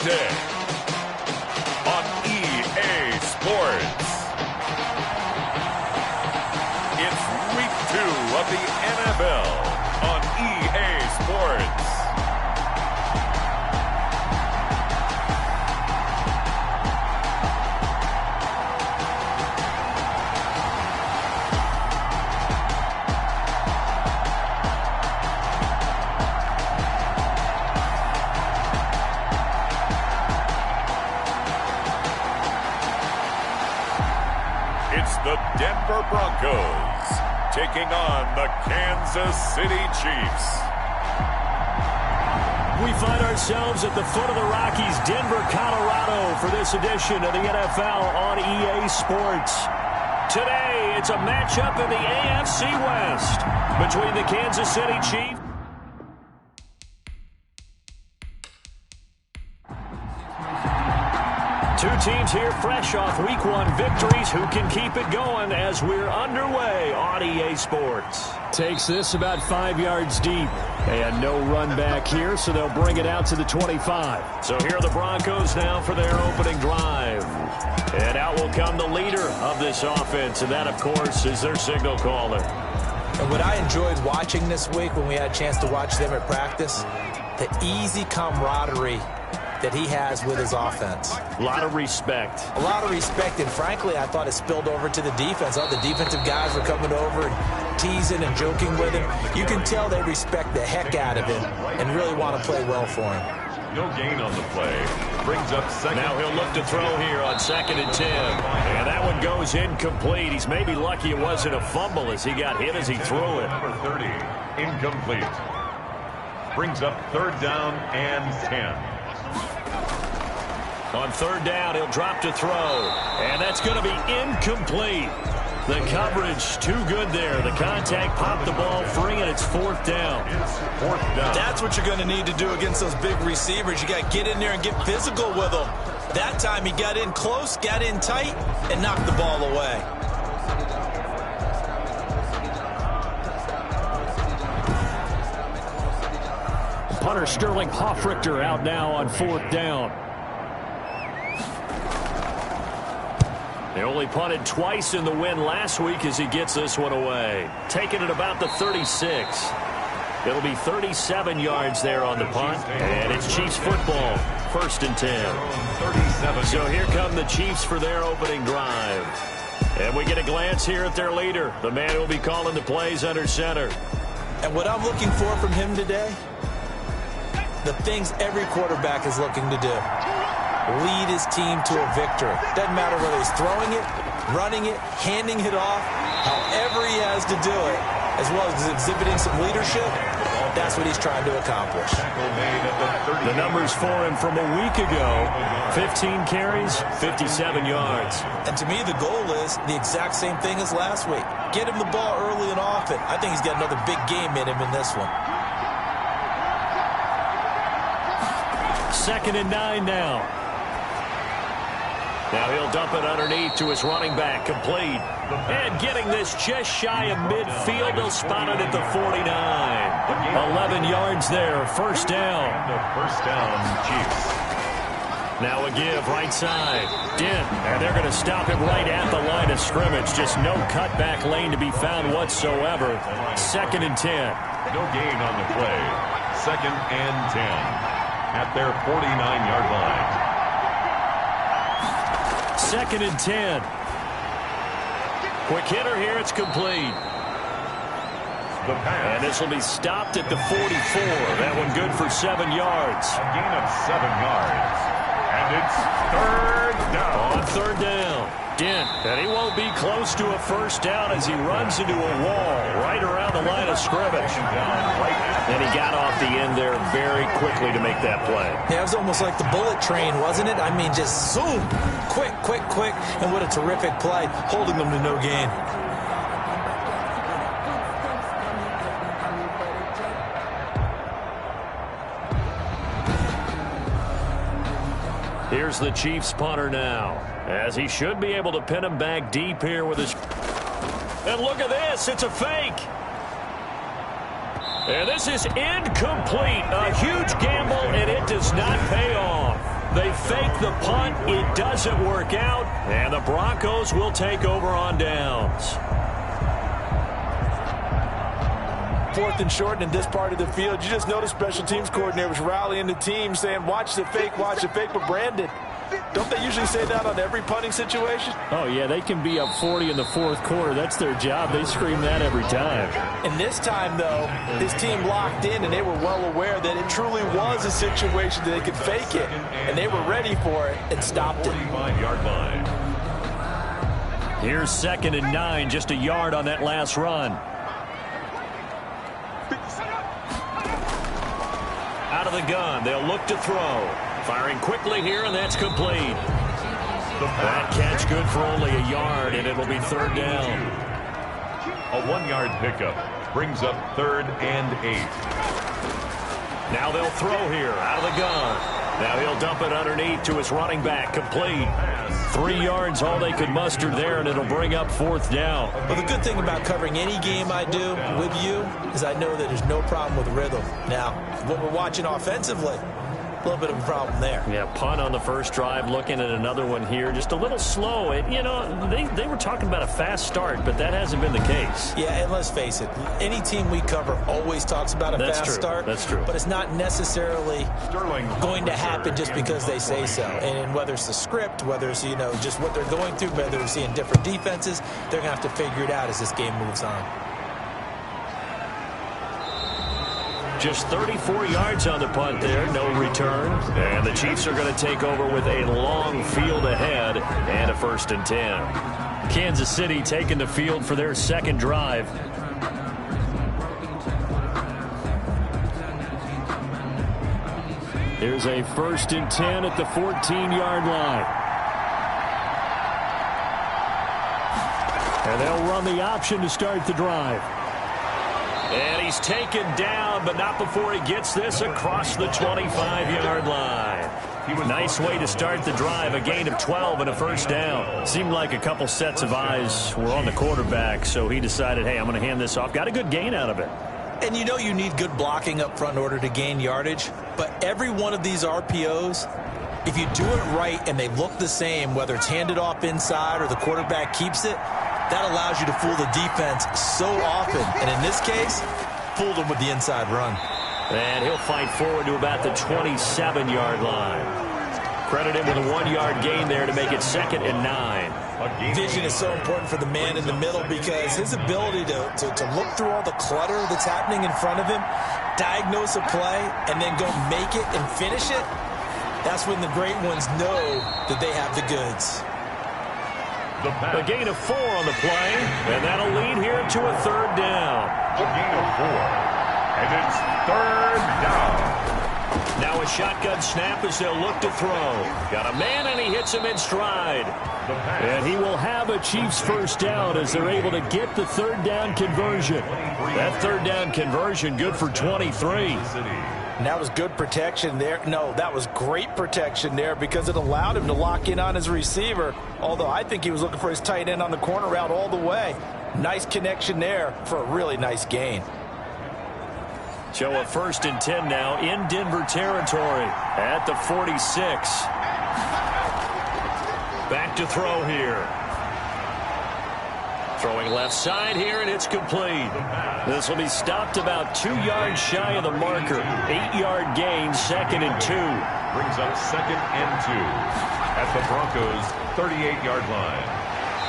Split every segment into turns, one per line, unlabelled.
Sunday on EA Sports. It's week 2 of the NFL on EA Sports. The Denver Broncos taking on the Kansas City Chiefs.
We find ourselves at the foot of the Rockies, Denver, Colorado, for this edition of the NFL on EA Sports. Today, it's a matchup in the AFC West between the Kansas City Chiefs. Two teams here fresh off Week 1 victories. Who can keep it going as we're underway on EA Sports? Takes this about 5 yards deep. And no run back here, so they'll bring it out to the 25. So here are the Broncos now for their opening drive. And out will come the leader of this offense, and that, of course, is their signal caller.
And what I enjoyed watching this week when we had a chance to watch them at practice, the easy camaraderie that he has with his offense.
A lot of respect.
A lot of respect, and frankly, I thought it spilled over to the defense. All the defensive guys were coming over and teasing and joking with him. You can tell they respect the heck out of him and really want to play well for him.
No gain on the play. Brings up second.
Now he'll look to throw here on 2nd and 10. And that one goes incomplete. He's maybe lucky it wasn't a fumble as he got hit as he threw it.
Number 30, incomplete. Brings up 3rd down and 10.
On 3rd down, he'll drop to throw. And that's going to be incomplete. The coverage too good there. The contact popped the ball free, and it's 4th down.
It's 4th down.
That's what you're going to need to do against those big receivers. You got to get in there and get physical with them. That time he got in close, got in tight, and knocked the ball away.
Punter Sterling Hoffrichter out now on 4th down. They only punted twice in the win last week as he gets this one away. Taking it about the 36. It'll be 37 yards there on the punt. And it's Chiefs football. 1st and 10. So here come the Chiefs for their opening drive. And we get a glance here at their leader, the man who will be calling the plays under center.
And what I'm looking for from him today, the things every quarterback is looking to do. Lead his team to a victory. Doesn't matter whether he's throwing it, running it, handing it off, however he has to do it, as well as exhibiting some leadership, that's what he's trying to accomplish.
The numbers for him from a week ago, 15 carries, 57 yards.
And to me, the goal is the exact same thing as last week. Get him the ball early and often. I think he's got another big game in him in this one.
2nd and 9 now. Now he'll dump it underneath to his running back, complete. And getting this just shy of midfield, he'll spot it at the 49. 11 yards there, 1st down.
First down, Chiefs.
Now a give, right side. Dent, and they're going to stop him right at the line of scrimmage. Just no cutback lane to be found whatsoever. 2nd and 10.
No gain on the play. 2nd and 10 at their 49-yard line.
2nd and 10. Quick hitter here. It's complete. And this will be stopped at the 44. That one good for 7 yards.
A gain of 7 yards. And it's 3rd down.
On 3rd down. Dent. And he won't be close to a 1st down as he runs into a wall right around the line of scrimmage. And he got off the end there very quickly to make that play.
Yeah, it was almost like the bullet train, wasn't it? I mean, just zoom. Quick, quick, quick. And what a terrific play, holding them to no gain.
Here's the Chiefs punter now, as he should be able to pin him back deep here with his... And look at this, it's a fake. And this is incomplete. A huge gamble, and it does not pay off. They fake the punt. It doesn't work out. And the Broncos will take over on downs.
4th and short in this part of the field. You just noticed special teams coordinators rallying the team saying, watch the fake. But Brandon, don't they usually say that on every punting situation?
Oh, yeah, they can be up 40 in the 4th quarter. That's their job. They scream that every time.
And this time, though, this team locked in, and they were well aware that it truly was a situation that they could fake it. And they were ready for it and stopped it.
45-yard line.
Here's 2nd and 9, just a yard on that last run. Out of the gun, they'll look to throw. Firing quickly here, and that's complete. That catch good for only a yard, and it'll be 3rd down.
A 1-yard pickup brings up 3rd and 8.
Now they'll throw here out of the gun. Now he'll dump it underneath to his running back, complete. 3 yards, all they could muster there, and it'll bring up 4th down.
Well, the good thing about covering any game I do with you is I know that there's no problem with rhythm. Now, what we're watching offensively, a little bit of a problem there.
Yeah, punt on the first drive, looking at another one here. Just a little slow. You know, they were talking about a fast start, but that hasn't been the case.
Yeah, and let's face it, any team we cover always talks about a fast start.
That's true.
But it's not necessarily going to happen just because they say so. And whether it's the script, whether it's, you know, just what they're going through, whether they're seeing different defenses, they're going to have to figure it out as this game moves on.
Just 34 yards on the punt there, no return. And the Chiefs are going to take over with a long field ahead and a 1st and 10. Kansas City taking the field for their 2nd drive. Here's a 1st and 10 at the 14-yard line. And they'll run the option to start the drive. And he's taken down, but not before he gets this across the 25-yard line. Nice way to start the drive, a gain of 12 and a 1st down. Seemed like a couple sets of eyes were on the quarterback, so he decided, hey, I'm going to hand this off. Got a good gain out of it.
And you know you need good blocking up front in order to gain yardage, but every one of these RPOs, if you do it right and they look the same, whether it's handed off inside or the quarterback keeps it, that allows you to fool the defense so often. And in this case, fooled them with the inside run.
And he'll fight forward to about the 27-yard line. Credit him with a 1-yard gain there to make it 2nd and 9.
Vision is so important for the man in the middle because his ability to look through all the clutter that's happening in front of him, diagnose a play, and then go make it and finish it, that's when the great ones know that they have the goods.
A gain of 4 on the play, and that'll lead here to a 3rd down.
A gain of 4, and it's 3rd down.
Now a shotgun snap as they'll look to throw. Got a man, and he hits him in stride. And he will have a Chiefs 1st down as they're able to get the 3rd down conversion. That 3rd down conversion good for 23.
And that was good protection there. No, that was great protection there because it allowed him to lock in on his receiver, although I think he was looking for his tight end on the corner route all the way. Nice connection there for a really nice gain.
So a 1st and 10 now in Denver territory at the 46. Back to throw here. Throwing left side here, and it's complete. This will be stopped about 2 yards shy of the marker. 8-yard gain, 2nd and 2.
Brings up 2nd and 2 at the Broncos' 38-yard line.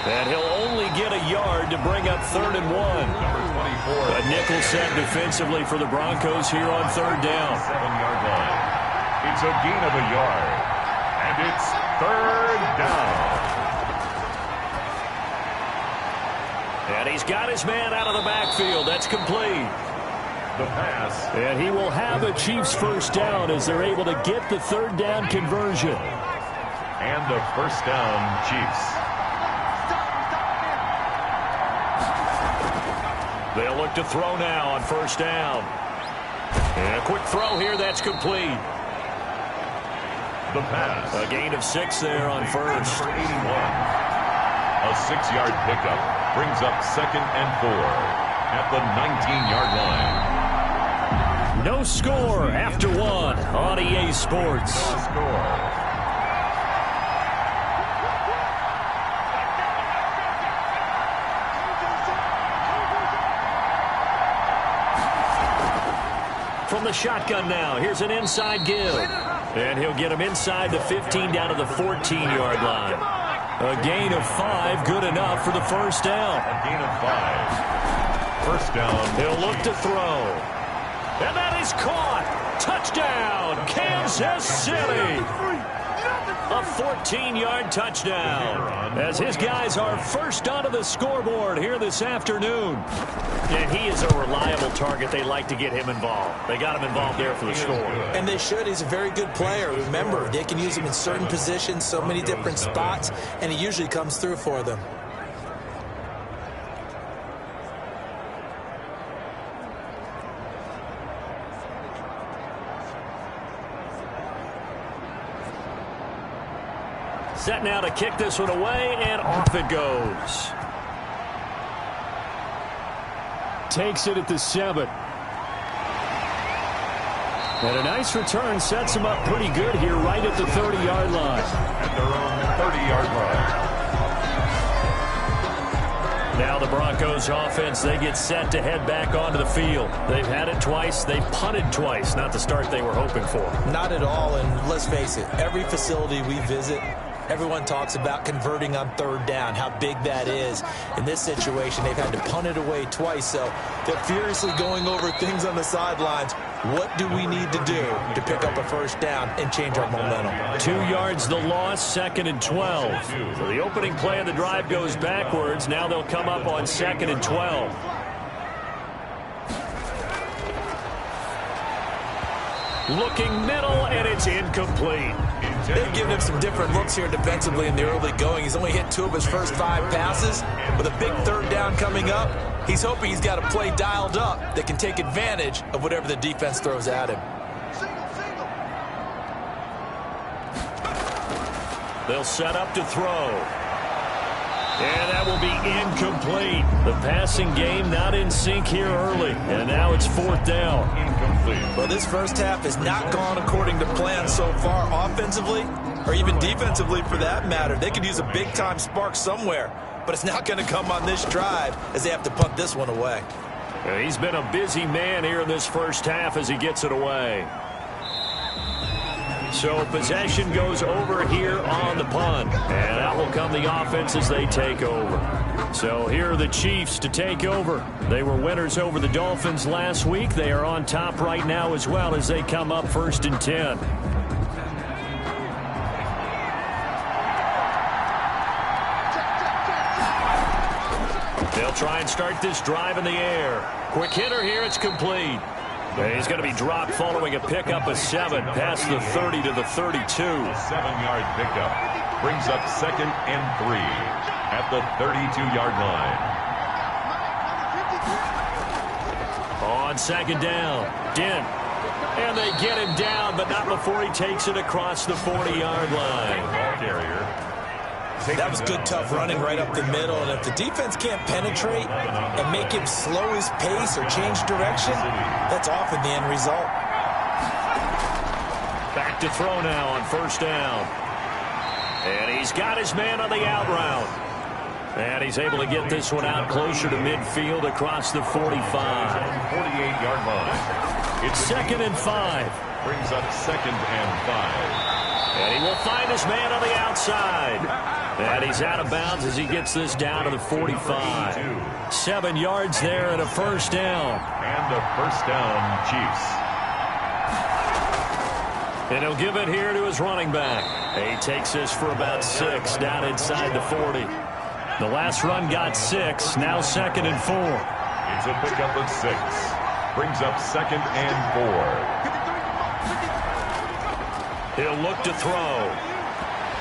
And he'll only get a yard to bring up 3rd and 1.
Number 24.
A nickel set defensively for the Broncos here on 3rd down.
7-yard line. It's a gain of a yard. And it's 3rd down.
And he's got his man out of the backfield. That's complete.
The pass.
And he will have a Chiefs 1st down as they're able to get the 3rd down conversion.
And the 1st down, Chiefs.
They'll look to throw now on 1st down. And a quick throw here, that's complete.
The pass.
A gain of 6 there on 1st.
Number 81. A 6-yard pickup brings up 2nd and 4 at the 19-yard line.
No score after 1 on EA Sports.
No score.
from the shotgun now. Here's an inside give. And he'll get him inside the 15 down to the 14-yard line. A gain of 5, good enough for the first down.
A gain of 5. First down.
He'll look to throw. And that is caught. Touchdown, Kansas City. A 14-yard touchdown as his guys are first onto the scoreboard here this afternoon. And he is a reliable target. They like to get him involved. They got him involved there for the score.
And they should. He's a very good player. Remember, they can use him in certain positions, so many different spots, and he usually comes through for them.
Set now to kick this one away, and off it goes. Takes it at the 7. And a nice return sets him up pretty good here right at the 30-yard line.
At their own 30-yard line.
Now the Broncos offense, they get set to head back onto the field. They've had it twice. They've punted twice. Not the start they were hoping for.
Not at all, and let's face it, every facility we visit, everyone talks about converting on third down, how big that is. In this situation, they've had to punt it away twice, so they're furiously going over things on the sidelines. What do we need to do to pick up a first down and change our momentum?
2 yards the loss, 2nd and 12. So the opening play of the drive goes backwards. Now they'll come up on 2nd and 12. Looking middle, and it's incomplete.
They've given him some different looks here defensively in the early going. He's only hit 2 of his first 5 passes. With a big third down coming up, he's hoping he's got a play dialed up that can take advantage of whatever the defense throws at him.
They'll set up to throw. And that will be incomplete. The passing game not in sync here early. And now it's 4th down.
Incomplete.
Well, this first half has not gone according to plan so far offensively, or even defensively for that matter. They could use a big-time spark somewhere, but it's not going to come on this drive as they have to punt this one away.
He's been a busy man here in this first half as he gets it away. So possession goes over here on the punt. And out will come the offense as they take over. So here are the Chiefs to take over. They were winners over the Dolphins last week. They are on top right now as well as they come up 1st and 10. They'll try and start this drive in the air. Quick hitter here. It's complete. He's going to be dropped following a pickup of 7 past the 30 to the 32.
7-yard pickup brings up 2nd and 3 at the 32-yard line.
On 2nd down, Dent. And they get him down, but not before he takes it across the 40-yard line.
Ball carrier.
That was good, tough running right up the middle. And if the defense can't penetrate and make him slow his pace or change direction, that's often the end result.
Back to throw now on 1st down. And he's got his man on the out route. And he's able to get this one out closer to midfield across the 45.
48-yard line.
It's 2nd and 5.
Brings up 2nd and 5.
And he will find his man on the outside. And he's out of bounds as he gets this down to the 45. 7 yards there and a first down.
And a first down, Chiefs.
And he'll give it here to his running back. He takes this for about 6 down inside the 40. The last run got 6, now 2nd and 4.
It's a pickup of 6. Brings up 2nd and 4.
He'll look to throw.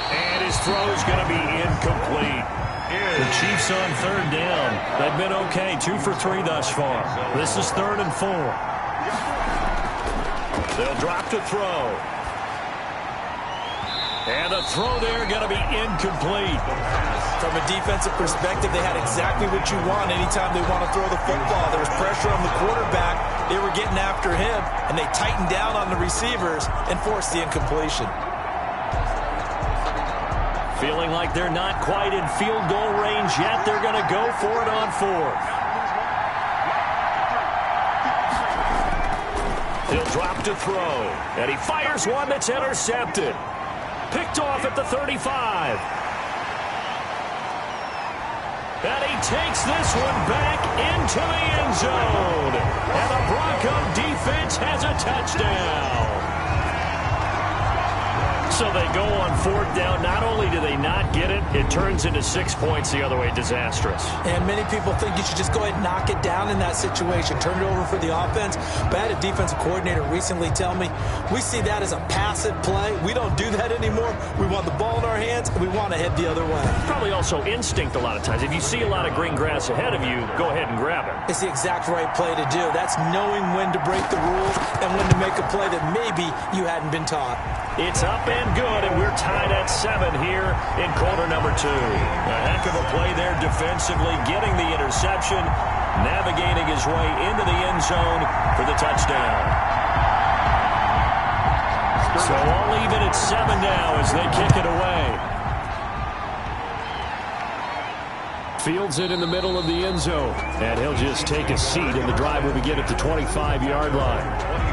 And his throw is going to be incomplete. The Chiefs on 3rd down. They've been okay, 2 for 3 thus far. This is 3rd and 4. They'll drop to throw. And the throw there going to be incomplete.
From a defensive perspective, they had exactly what you want anytime they want to throw the football. There was pressure on the quarterback. They were getting after him, and they tightened down on the receivers and forced the incompletion.
Feeling like they're not quite in field goal range yet. They're going to go for it on 4th. He'll drop to throw. And he fires one that's intercepted. Picked off at the 35. And he takes this one back into the end zone. And the Bronco defense has a touchdown. So they go on fourth down. Not only do they not get it, it turns into 6 points the other way. Disastrous.
And many people think you should just go ahead and knock it down in that situation. Turn it over for the offense. But I had a defensive coordinator recently tell me, we see that as a passive play. We don't do that anymore. We want the ball in our hands, and we want to head the other way.
Probably also instinct a lot of times. If you see a lot of green grass ahead of you, go ahead and grab it.
It's the exact right play to do. That's knowing when to break the rules and when to make a play that maybe you hadn't been taught.
It's up and good, and we're tied at 7 here in quarter number 2. A heck of a play there defensively, getting the interception, navigating his way into the end zone for the touchdown. So all even at 7 now as they kick it away. Fields it in the middle of the end zone, and he'll just take a seat, and the drive will begin at the 25-yard line.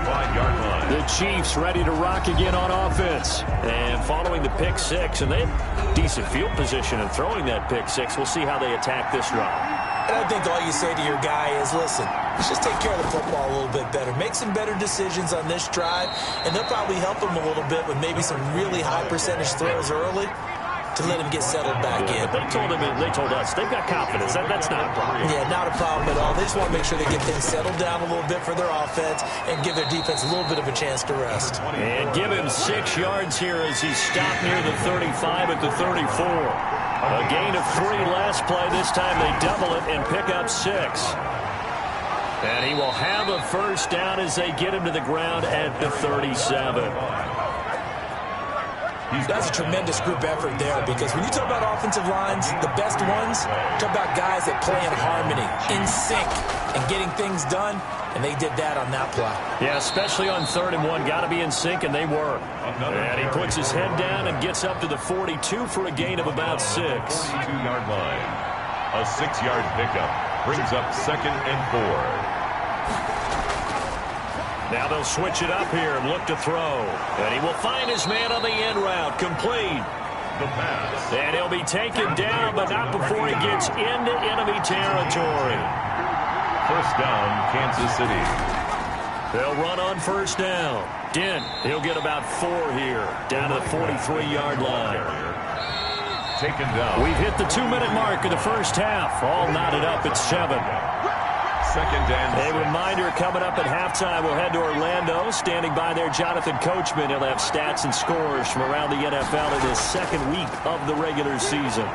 25-yard line.
The Chiefs ready to rock again on offense. And following the pick 6, and they have decent field position in throwing that pick 6. We'll see how they attack this drive.
And I think all you say to your guy is, listen, let's just take care of the football a little bit better. Make some better decisions on this drive, and they'll probably help him a little bit with maybe some really high percentage throws early to let him get settled back in.
But they told us they've got confidence. That's not a problem.
Yeah, not a problem at all. They just want to make sure they get things settled down a little bit for their offense and give their defense a little bit of a chance to rest.
And give him 6 yards here as he stopped near the 35 at the 34. A gain of 3 last play. This time they double it and pick up 6. And he will have a first down as they get him to the ground at the 37.
That's a tremendous group effort there, because when you talk about offensive lines, the best ones, talk about guys that play in harmony, in sync, and getting things done, and they did that on that play.
Yeah, especially on 3rd and 1. Got to be in sync, and they were. And he puts his head down and gets up to the 42 for a gain of about 6.
42-yard line. A 6-yard pickup brings up 2nd and 4.
Now they'll switch it up here and look to throw. And he will find his man on the end route. Complete.
The pass.
And he'll be taken down, but not before he gets into enemy territory.
First down, Kansas City.
They'll run on first down. Dent, he'll get about 4 here, down to the 43-yard line.
Taken down.
We've hit the 2-minute mark of the first half. All knotted up at 7.
2nd and 6.
A reminder coming up at halftime, we'll head to Orlando. Standing by there, Jonathan Coachman. He'll have stats and scores from around the NFL in his 2nd week of the regular season.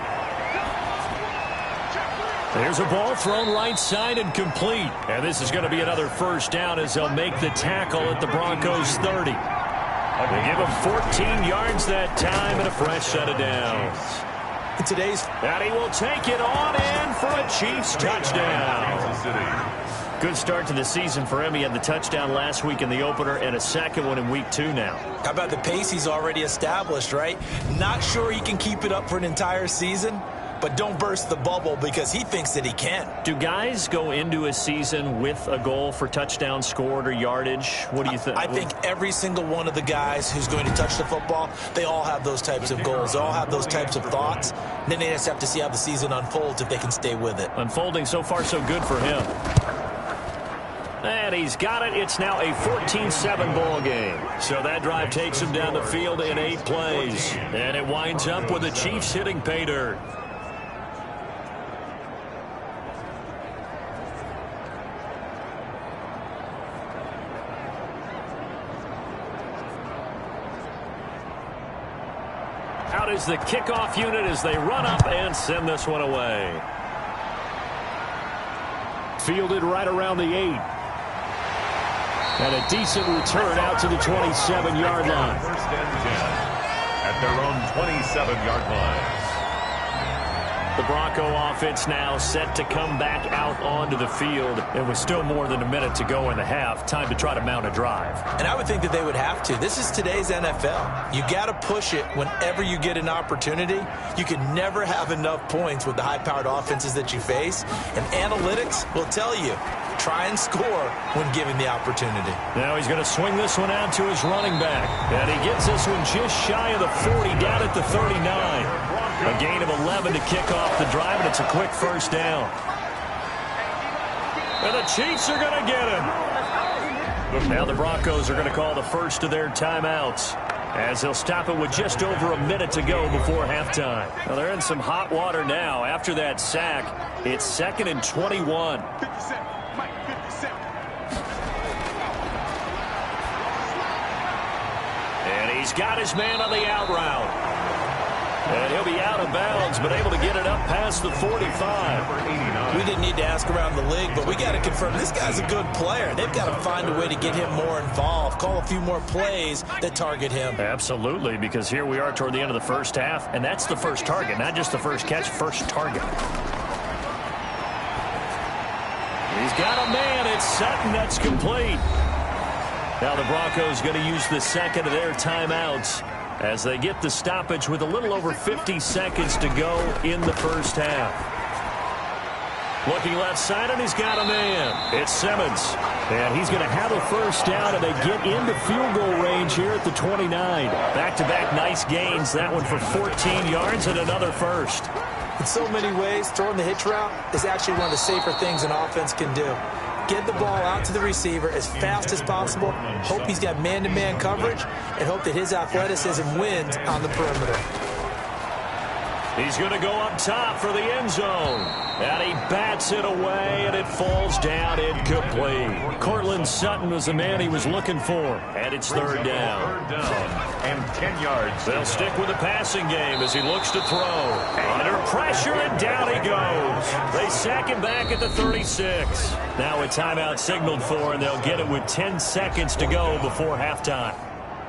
There's a ball thrown right side and complete. And this is going to be another first down as they'll make the tackle at the Broncos 30. They give him 14 yards that time and a fresh set of downs. And he will take it on in for a Chiefs touchdown. Good start to the season for him. He had the touchdown last week in the opener and a 2nd one in week 2 now.
How about the pace he's already established, right? Not sure he can keep it up for an entire season, but don't burst the bubble because he thinks that he can.
Do guys go into a season with a goal for touchdown scored or yardage? What do you think?
I think every single one of the guys who's going to touch the football, they all have those types of goals. They all have those types of thoughts. Then they just have to see how the season unfolds if they can stay with it.
Unfolding so far so good for him. And he's got it. It's now a 14-7 ball game. So that drive takes him down the field in 8 plays. And it winds up with the Chiefs hitting pay dirt. Out is the kickoff unit as they run up and send this one away. Fielded right around the 8. And a decent return out to the 27-yard line.
First and 10 at their own 27-yard line.
The Bronco offense now set to come back out onto the field. And with still more than a minute to go in the half, time to try to mount a drive.
And I would think that they would have to. This is today's NFL. You got to push it whenever you get an opportunity. You can never have enough points with the high-powered offenses that you face. And analytics will tell you, try and score when given the opportunity.
Now he's going to swing this one out to his running back. And he gets this one just shy of the 40, down at the 39. A gain of 11 to kick off the drive, and it's a quick first down. And the Chiefs are going to get him. Now the Broncos are going to call the first of their timeouts, as they'll stop it with just over a minute to go before halftime. Well, they're in some hot water now. After that sack, it's 2nd and 21. And he's got his man on the out route. And he'll be out of bounds, but able to get it up past the 45.
We didn't need to ask around the league, but we got to confirm this guy's a good player. They've got to find a way to get him more involved, call a few more plays that target him.
Absolutely, because here we are toward the end of the first half, and that's the first target, not just the first catch, first target. He's got a man. It's Sutton. That's complete. Now the Broncos going to use the second of their timeouts as they get the stoppage with a little over 50 seconds to go in the first half. Looking left side, and he's got a man. It's Simmons. And he's going to have a first down, and they get into field goal range here at the 29. Back-to-back nice gains. That one for 14 yards and another first.
In so many ways, throwing the hitch route is actually one of the safer things an offense can do. Get the ball out to the receiver as fast as possible, hope he's got man-to-man coverage, and hope that his athleticism wins on the perimeter.
He's going to go up top for the end zone. And he bats it away, and it falls down incomplete. Cortland Sutton was the man he was looking for. And it's third down.
Third down and 10 yards.
They'll stick with the passing game as he looks to throw. Under pressure, and down he goes. They sack him back at the 36. Now a timeout signaled for, and they'll get it with 10 seconds to go before halftime.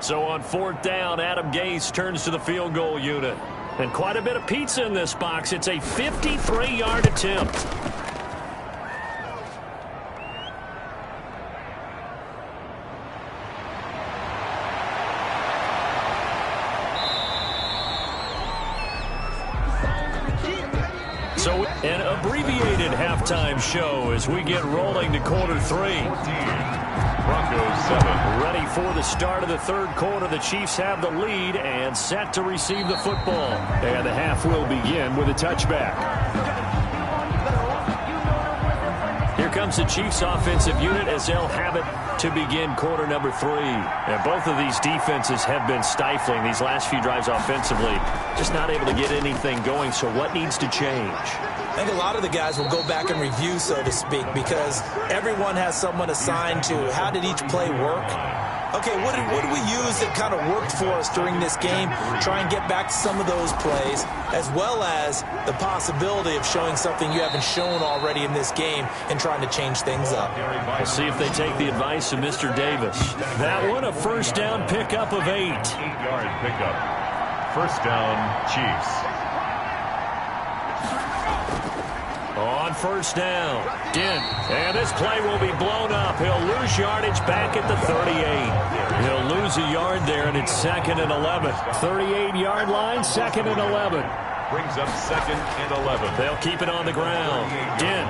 So on fourth down, Adam Gase turns to the field goal unit. And quite a bit of pizza in this box. It's a 53-yard attempt. So an abbreviated halftime show as we get rolling to quarter three.
Broncos 7.
Ready for the start of the third quarter. The Chiefs have the lead and set to receive the football. And the half will begin with a touchback. Here comes the Chiefs offensive unit as they'll have it to begin quarter number 3. And both of these defenses have been stifling these last few drives offensively. Just not able to get anything going. So what needs to change?
I think a lot of the guys will go back and review, so to speak, because everyone has someone assigned to how did each play work. Okay, what did we use that kind of worked for us during this game? Try and get back to some of those plays, as well as the possibility of showing something you haven't shown already in this game and trying to change things up.
We'll see if they take the advice of Mr. Davis. That one, a first down pickup of 8.
8-yard pickup. First down, Chiefs.
On first down, Dent. And this play will be blown up. He'll lose yardage back at the 38. He'll lose a yard there, and it's 2nd and 11. 38-yard line, 2nd and 11.
Brings up 2nd and 11.
They'll keep it on the ground. Dent.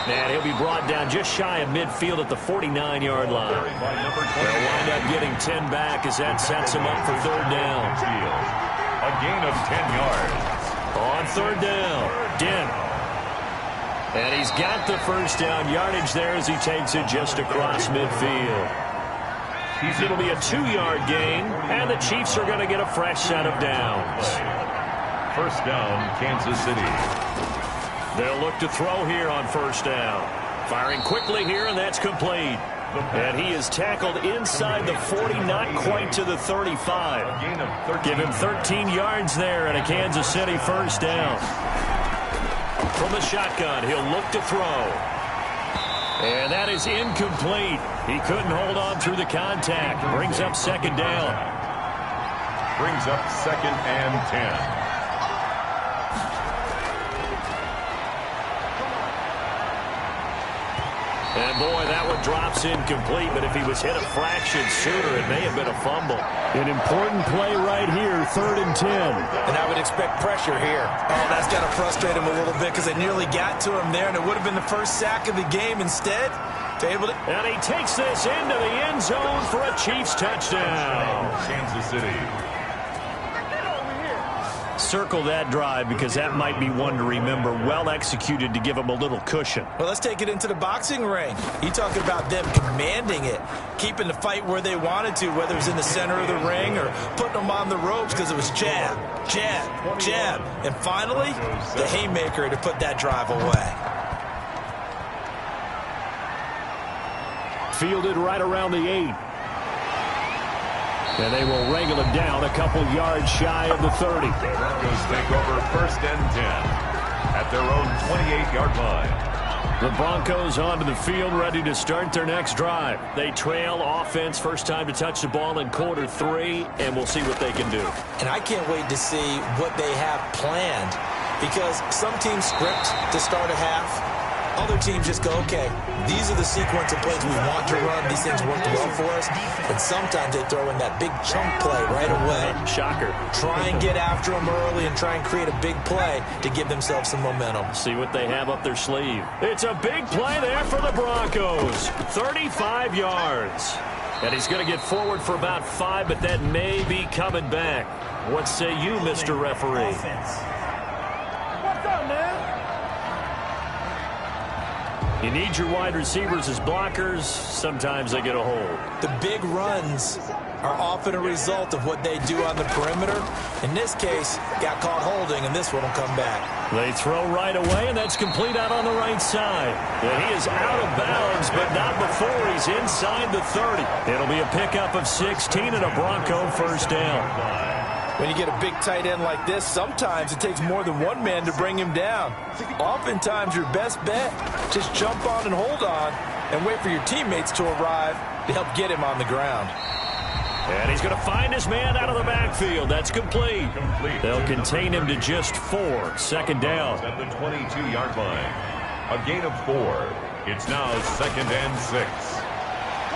And he'll be brought down just shy of midfield at the 49-yard line. They'll wind up getting 10 back as that sets him up for third down.
A gain of 10 yards.
On third down, Dent. And he's got the first down yardage there as he takes it just across midfield. It'll be a 2-yard gain, and the Chiefs are going to get a fresh set of downs.
First down, Kansas City.
They'll look to throw here on first down. Firing quickly here, and that's complete. And he is tackled inside the 40, not quite to the 35. Give him 13 yards there and a Kansas City first down. From the shotgun, he'll look to throw. And that is incomplete. He couldn't hold on through the contact. Brings up second down.
Brings up 2nd and 10.
And, boy, that one drops incomplete, but if he was hit a fraction sooner, it may have been a fumble.
An important play right here, 3rd and 10.
And I would expect pressure here. Oh, that's got to frustrate him a little bit because they nearly got to him there, and it would have been the first sack of the game instead.
And he takes this into the end zone for a Chiefs touchdown.
Kansas City.
Circle that drive because that might be one to remember. Well executed to give him a little cushion.
Well, let's take it into the boxing ring. You talking about them commanding it, keeping the fight where they wanted to, whether it was in the center of the ring or putting them on the ropes because it was jab, jab, jab. And finally, the haymaker to put that drive away.
Fielded right around the 8. And they will wrangle him down a couple yards shy of the 30.
The Broncos take over 1st and 10 at their own 28-yard line.
The Broncos onto the field, ready to start their next drive. They trail offense, first time to touch the ball in quarter 3, and we'll see what they can do.
And I can't wait to see what they have planned because some teams script to start a half. Other teams just go, okay, these are the sequence of plays we want to run. These things worked well for us. And sometimes they throw in that big chunk play right away.
Shocker.
Try and get after them early and try and create a big play to give themselves some momentum.
See what they have up their sleeve. It's a big play there for the Broncos. 35 yards. And he's going to get forward for about 5, but that may be coming back. What say you, Mr. Referee?
What's up, man?
You need your wide receivers as blockers. Sometimes they get a hold.
The big runs are often a result of what they do on the perimeter. In this case, got caught holding, and this one will come back.
They throw right away, and that's complete out on the right side. And he is out of bounds, but not before he's inside the 30. It'll be a pickup of 16 and a Bronco first down.
When you get a big tight end like this, sometimes it takes more than one man to bring him down. Oftentimes, your best bet, just jump on and hold on and wait for your teammates to arrive to help get him on the ground.
And he's going to find his man out of the backfield. That's complete. They'll contain him to just 4. 2nd down.
At the 22-yard line. A gain of 4. It's now 2nd and 6.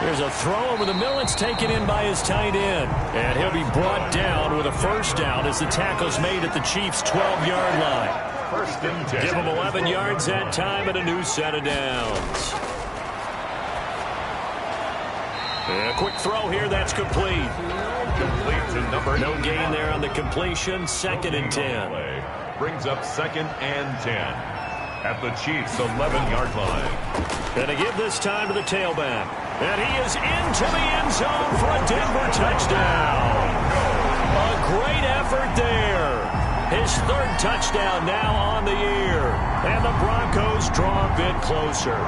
There's a throw over the middle. It's taken in by his tight end. And he'll be brought down with a first down as the tackle's made at the Chiefs' 12-yard line.
1st and 10.
Give him 11 yards that time and a new set of downs. A quick throw here. That's complete.
Complete to number
No gain there on the completion. 2nd and 10.
Brings up 2nd and 10 at the Chiefs' 11-yard line.
Going to give this time to the tailback. And he is into the end zone for a Denver touchdown. A great effort there. His 3rd touchdown now on the year. And the Broncos draw a bit closer.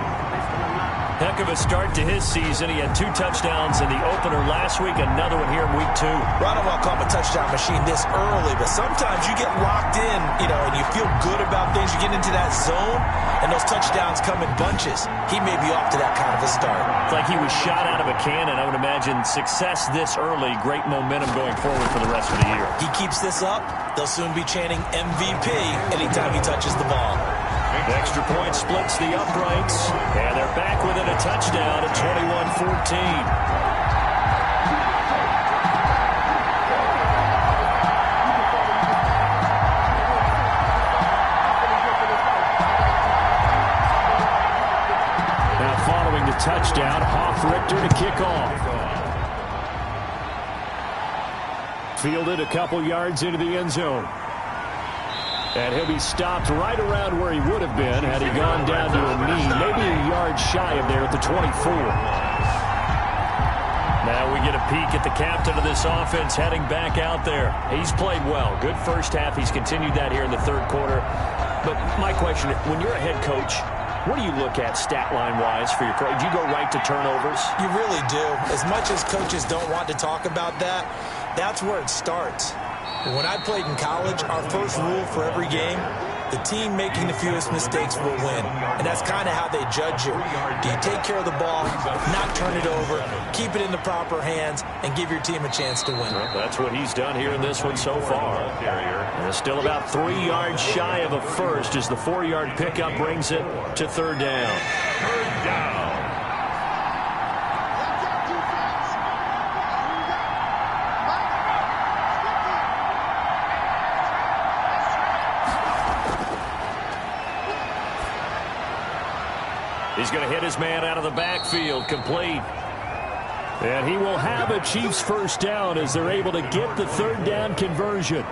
Heck of a start to his season. He had 2 touchdowns in the opener last week, another one here in week 2.
I don't want to call him a touchdown machine this early, but sometimes you get locked in, and you feel good about things. You get into that zone, and those touchdowns come in bunches. He may be off to that kind of a start.
It's like he was shot out of a cannon. I would imagine success this early, great momentum going forward for the rest of the year.
He keeps this up, they'll soon be chanting MVP anytime he touches the ball.
The extra point splits the uprights, and they're back within a touchdown at 21-14. Now following the touchdown, Hoff-Richter to kick off. Fielded a couple yards into the end zone. And he'll be stopped right around where he would have been had he gone down to a knee, maybe a yard shy of there at the 24. Now we get a peek at the captain of this offense heading back out there. He's played well. Good first half. He's continued that here in the 3rd quarter. But my question, when you're a head coach, what do you look at stat line-wise for your coach? Do you go right to turnovers?
You really do. As much as coaches don't want to talk about that, that's where it starts. When I played in college, our first rule for every game, the team making the fewest mistakes will win. And that's kind of how they judge you. Do you take care of the ball, not turn it over, keep it in the proper hands, and give your team a chance to win?
Well, that's what he's done here in this one so far. And still about 3 yards shy of a first as the 4-yard pickup brings it to 3rd down.
3rd down.
He's going to hit his man out of the backfield, complete.
And he will have a Chiefs first down as they're able to get the third down conversion.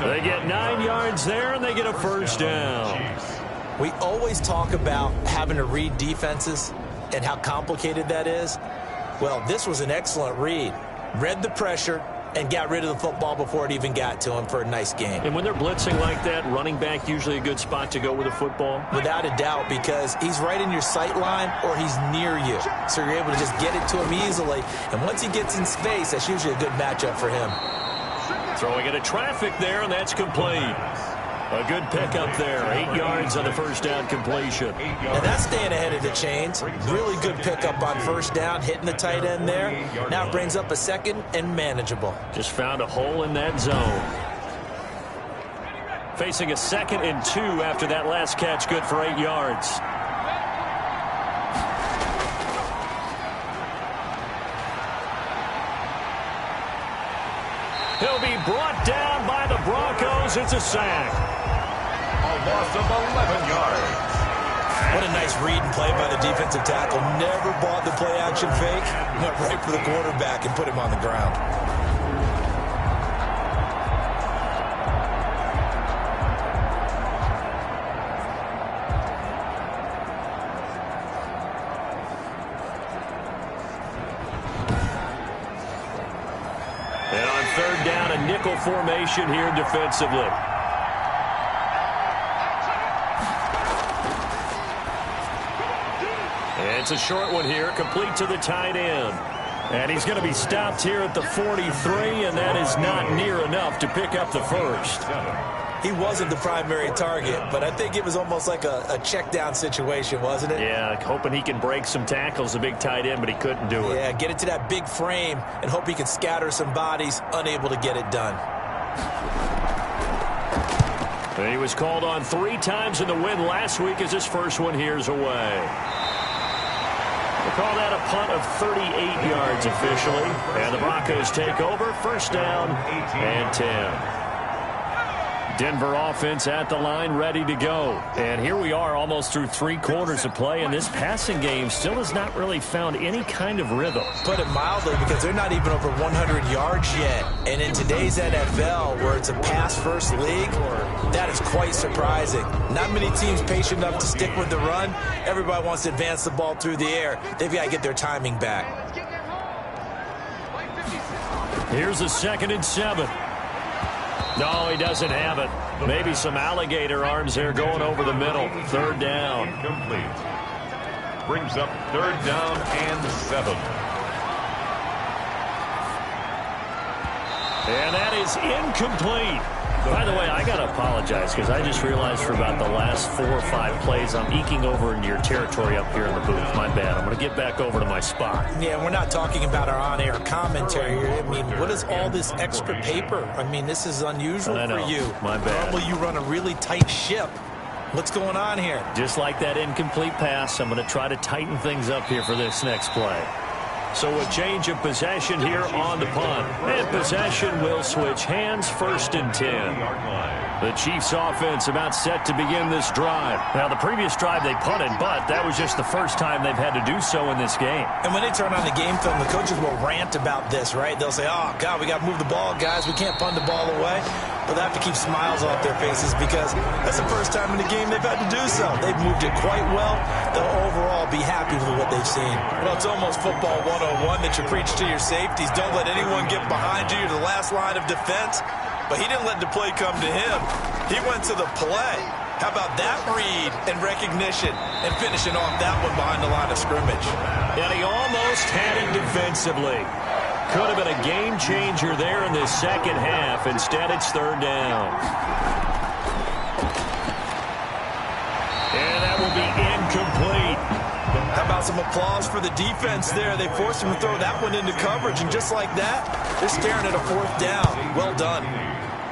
They get 9 yards there, and they get a first down.
We always talk about having to read defenses and how complicated that is. Well, this was an excellent read. Read the pressure and got rid of the football before it even got to him for a nice game.
And when they're blitzing like that, running back usually a good spot to go with a football?
Without a doubt, because he's right in your sight line or he's near you. So you're able to just get it to him easily. And once he gets in space, that's usually a good matchup for him.
Throwing into traffic there, and that's complete. A good pickup there. 8 yards on the first down completion.
And that's staying ahead of the chains. Really good pickup on first down, hitting the tight end there. Now it brings up a second and manageable.
Just found a hole in that zone. Facing a 2nd and 2 after that last catch, good for 8 yards. He'll be brought down by the Broncos. It's a sack.
A loss of 11 yards.
What a nice read and play by the defensive tackle. Never bought the play-action fake. Went right for the quarterback and put him on the ground.
And on third down, a nickel formation here defensively. It's a short one here, complete to the tight end. And he's going to be stopped here at the 43, and that is not near enough to pick up the first.
He wasn't the primary target, but I think it was almost like a check down situation, wasn't it?
Yeah, hoping he can break some tackles, a big tight end, but he couldn't do it.
Yeah, get it to that big frame and hope he can scatter some bodies, unable to get it done.
And he was called on 3 times in the win last week as his first one here's away. We'll call that a punt of 38 yards officially. And the Broncos take over, first down and 10. Denver offense at the line, ready to go. And here we are almost through 3 quarters of play, and this passing game still has not really found any kind of rhythm.
Put it mildly, because they're not even over 100 yards yet. And in today's NFL, where it's a pass-first league, that is quite surprising. Not many teams patient enough to stick with the run. Everybody wants to advance the ball through the air. They've got to get their timing back.
Here's a 2nd and 7. No, he doesn't have it. Maybe some alligator arms there going over the middle. Third down.
Complete. Brings up third down and 7.
And that is incomplete. By the way, I got to apologize because I just realized for about the last 4 or 5 plays I'm eking over into your territory up here in the booth. My bad. I'm going to get back over to my spot.
Yeah, we're not talking about our on-air commentary here. I mean, what is all this extra paper? I mean, this is unusual for you.
My bad.
Normally you run a really tight ship. What's going on here?
Just like that incomplete pass, I'm going to try to tighten things up here for this next play. So a change of possession here on the punt. And possession will switch hands, 1st and 10. The Chiefs offense about set to begin this drive. Now, the previous drive they punted, but that was just the first time they've had to do so in this game.
And when they turn on the game film, the coaches will rant about this, right? They'll say, oh, God, we got to move the ball, guys. We can't punt the ball away. But they have to keep smiles off their faces because that's the first time in the game they've had to do so. They've moved it quite well. They'll overall be happy with what they've seen.
Well, it's almost football 101 that you preach to your safeties. Don't let anyone get behind you. You're the last line of defense. But he didn't let the play come to him. He went to the play. How about that read and recognition and finishing off that one behind the line of scrimmage?
And he almost had it defensively. Could have been a game changer there in the second half. Instead, it's third down. And that will be incomplete.
How about some applause for the defense there? They forced him to throw that one into coverage, and just like that, they're staring at a 4th down. Well done.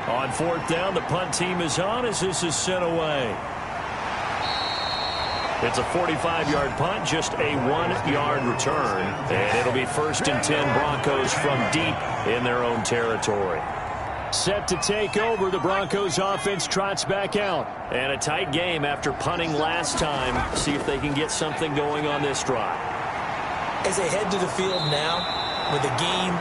On 4th down, the punt team is on as this is sent away. It's a 45-yard punt, just a 1-yard return. And it'll be 1st and 10 Broncos from deep in their own territory.
Set to take over, the Broncos offense trots back out.
And a tight game after punting last time. See if they can get something going on this drive.
As they head to the field now, with the game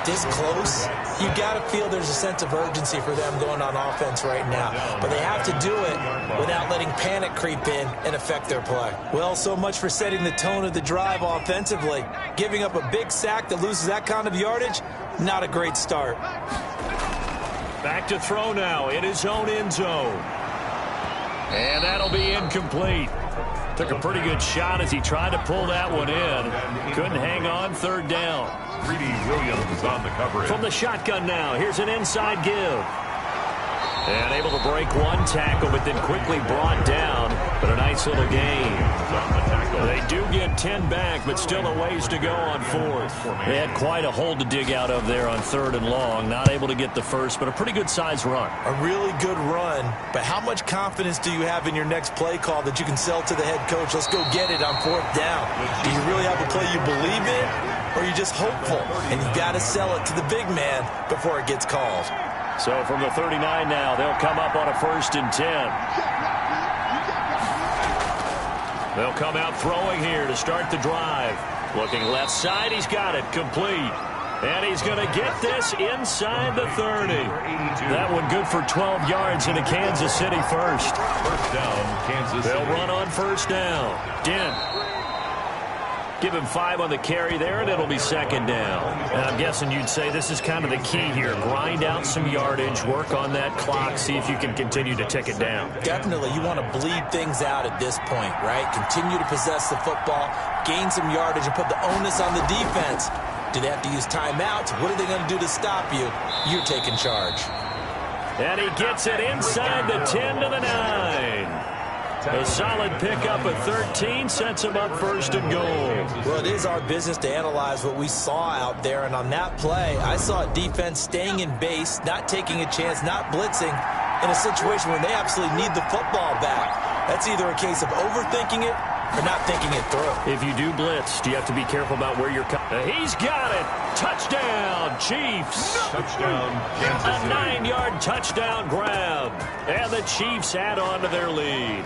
this close, you got to feel there's a sense of urgency for them going on offense right now. But they have to do it without letting panic creep in and affect their play. Well, so much for setting the tone of the drive offensively. Giving up a big sack that loses that kind of yardage, not a great start.
Back to throw now in his own end zone. And that'll be incomplete. Took a pretty good shot as he tried to pull that one in. Couldn't hang on, third down.
Greedy Williams on the coverage.
From the shotgun now, here's an inside give. And able to break one tackle, but then quickly brought down. But a nice little gain. They do get 10 back, but still a ways to go on fourth. They had quite a hole to dig out of there on third and long. Not able to get the first, but a pretty good size run.
A really good run, but how much confidence do you have in your next play call that you can sell to the head coach? Let's go get it on fourth down. Do you really have a play you believe in, or are you just hopeful? And you got to sell it to the big man before it gets called.
So from the 39 now, they'll come up on a 1st and 10. They'll come out throwing here to start the drive. Looking left side, he's got it complete. And he's going to get this inside the 30. That one good for 12 yards into Kansas City first.
First down, Kansas City.
They'll run on first down. Dent. Give him 5 on the carry there, and it'll be second down. And I'm guessing you'd say this is kind of the key here. Grind out some yardage, work on that clock, see if you can continue to tick it down.
Definitely. You want to bleed things out at this point, right? Continue to possess the football, gain some yardage, and put the onus on the defense. Do they have to use timeouts? What are they going to do to stop you? You're taking charge.
And he gets it inside the 10 to the 9. A solid pickup at 13 sets him up first and goal.
Well, it is our business to analyze what we saw out there, and on that play, I saw a defense staying in base, not taking a chance, not blitzing, in a situation where they absolutely need the football back. That's either a case of overthinking it or not thinking it through.
If you do blitz, do you have to be careful about where you're coming? He's got it! Touchdown, Chiefs!
Touchdown, Kansas City.
A 9-yard touchdown grab. And the Chiefs add on to their lead.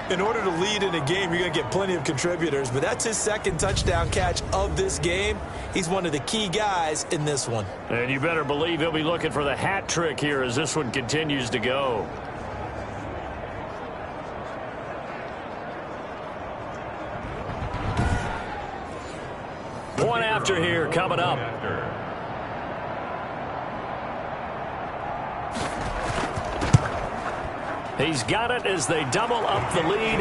In order to lead in a game, you're going to get plenty of contributors, but that's his second touchdown catch of this game. He's one of the key guys in this one.
And you better believe he'll be looking for the hat trick here as this one continues to go. Point after here coming up. He's got it as they double up the lead.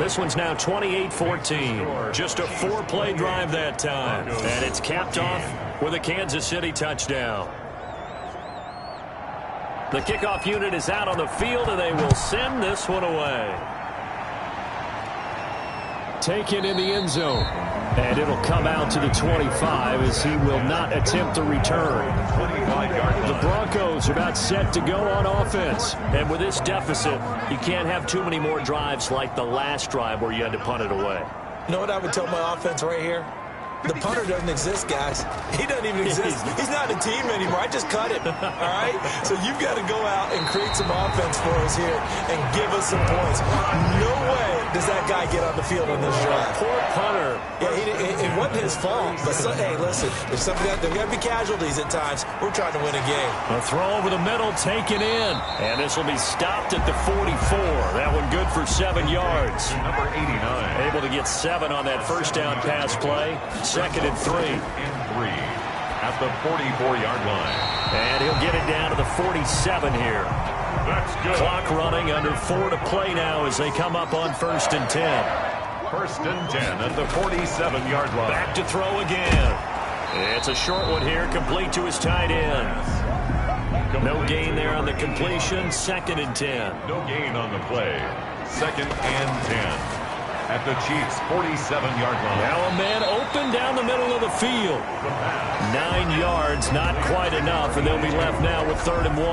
This one's now 28-14. Just a 4-play drive that time. And it's capped off with a Kansas City touchdown. The kickoff unit is out on the field, and they will send this one away.
Taken in the end zone. And it'll come out to the 25 as he will not attempt to return. The Broncos are about set to go on offense.
And with this deficit, you can't have too many more drives like the last drive where you had to punt it away.
You know what I would tell my offense right here? The punter doesn't exist, guys. He doesn't even exist. He's not a team anymore. I just cut him. All right? So you've got to go out and create some offense for us here and give us some points. No way does that guy get on the field on this drive.
Poor punter.
Yeah, it wasn't his fault. But, hey, listen, there's got to be casualties at times. We're trying to win a game.
A throw over the middle taken in. And this will be stopped at the 44. That one good for 7 yards.
Number 89.
Able to get 7 on that first down pass play. Second and 3.
At the 44-yard line.
And he'll get it down to the 47 here.
That's good.
Clock running, under 4 to play now as they come up on 1st and 10.
1st and 10 at the 47-yard line.
Back to throw again. It's a short one here, complete to his tight end. No gain there on the completion. 2nd and 10.
No gain on the play. 2nd and 10. At at the Chiefs' 47-yard line.
Now a man open down the middle of the field. 9 yards, not quite enough, and they'll be left now with 3rd and 1.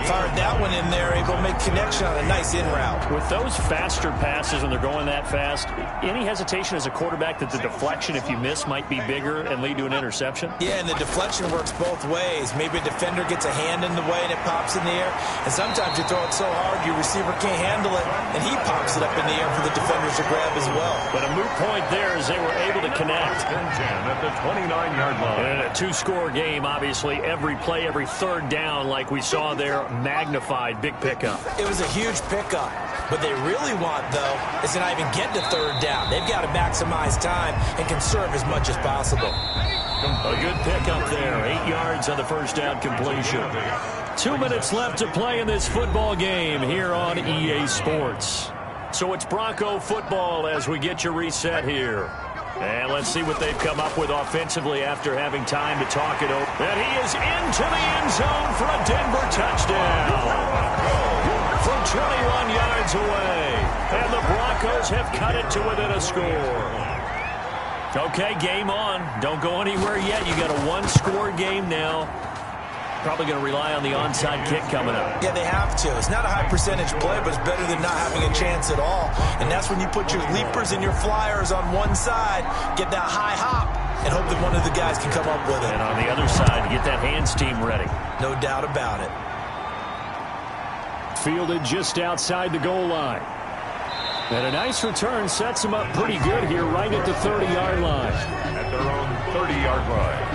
Fired that one in there, able to make connection on a nice in route.
With those faster passes, when they're going that fast, any hesitation as a quarterback that the deflection, if you miss, might be bigger and lead to an interception?
Yeah, and the deflection works both ways. Maybe a defender gets a hand in the way and it pops in the air. And sometimes you throw it so hard your receiver can't handle it, and he pops it up in the air for the defenders to grab as well.
But a moot point there as they were able to connect.
10 at the 29-yard line.
And in a 2-score game, obviously, every play, every 3rd down, like we saw there, magnified. Big pickup.
It was a huge pickup. What they really want, though, is to not even get to 3rd down. They've got to maximize time and conserve as much as possible.
A good pickup there. 8 yards on the first down completion. 2 minutes left to play in this football game here on EA Sports. So it's Bronco football as we get you reset here. And let's see what they've come up with offensively after having time to talk it over. And he is into the end zone for a Denver touchdown. From 21 yards away. And the Broncos have cut it to within a score. Okay, game on. Don't go anywhere yet. You got a 1-score game now. Probably going to rely on the onside kick coming up.
Yeah, they have to. It's not a high percentage play, but it's better than not having a chance at all. And that's when you put your leapers and your flyers on one side, get that high hop, and hope that one of the guys can come up with it.
And on the other side, get that hands team ready.
No doubt about it.
Fielded just outside the goal line. And a nice return sets him up pretty good here right at the 30-yard line.
At their own 30-yard line.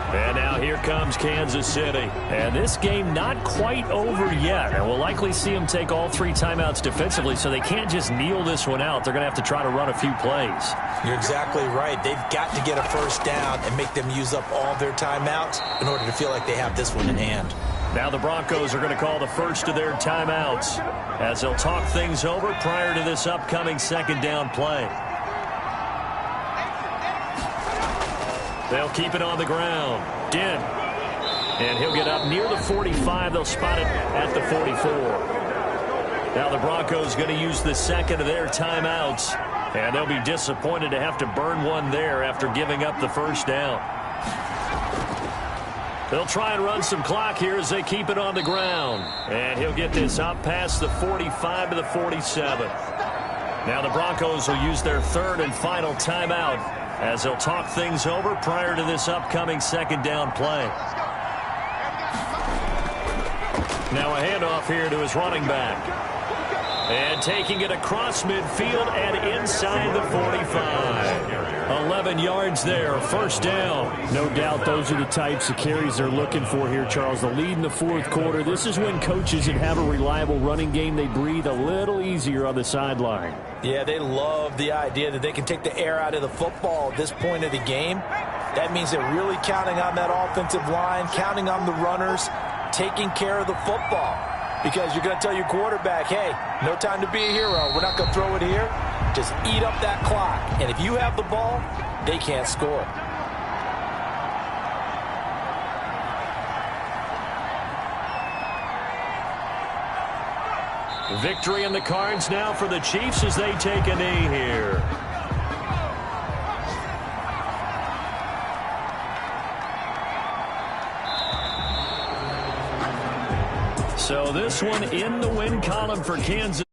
And now here comes Kansas City. And this game not quite over yet. And we'll likely see them take all 3 timeouts defensively, so they can't just kneel this one out. They're going to have to try to run a few plays.
You're exactly right. They've got to get a first down and make them use up all their timeouts in order to feel like they have this one in hand.
Now the Broncos are going to call the first of their timeouts as they'll talk things over prior to this upcoming 2nd down play. They'll keep it on the ground. Dent. And he'll get up near the 45. They'll spot it at the 44. Now the Broncos going to use the 2nd of their timeouts. And they'll be disappointed to have to burn one there after giving up the first down. They'll try and run some clock here as they keep it on the ground. And he'll get this up past the 45 to the 47. Now the Broncos will use their 3rd and final timeout as they'll talk things over prior to this upcoming 2nd down play. Now a handoff here to his running back. And taking it across midfield and inside the 45. 11 yards there, first down.
No doubt those are the types of carries they're looking for here, Charles. The lead in the 4th quarter. This is when coaches that have a reliable running game, they breathe a little easier on the sideline.
Yeah, they love the idea that they can take the air out of the football at this point of the game. That means they're really counting on that offensive line, counting on the runners, taking care of the football. Because you're going to tell your quarterback, hey, no time to be a hero. We're not going to throw it here. Just eat up that clock. And if you have the ball, they can't score.
Victory in the cards now for the Chiefs as they take a knee here. So this one in the win column for Kansas.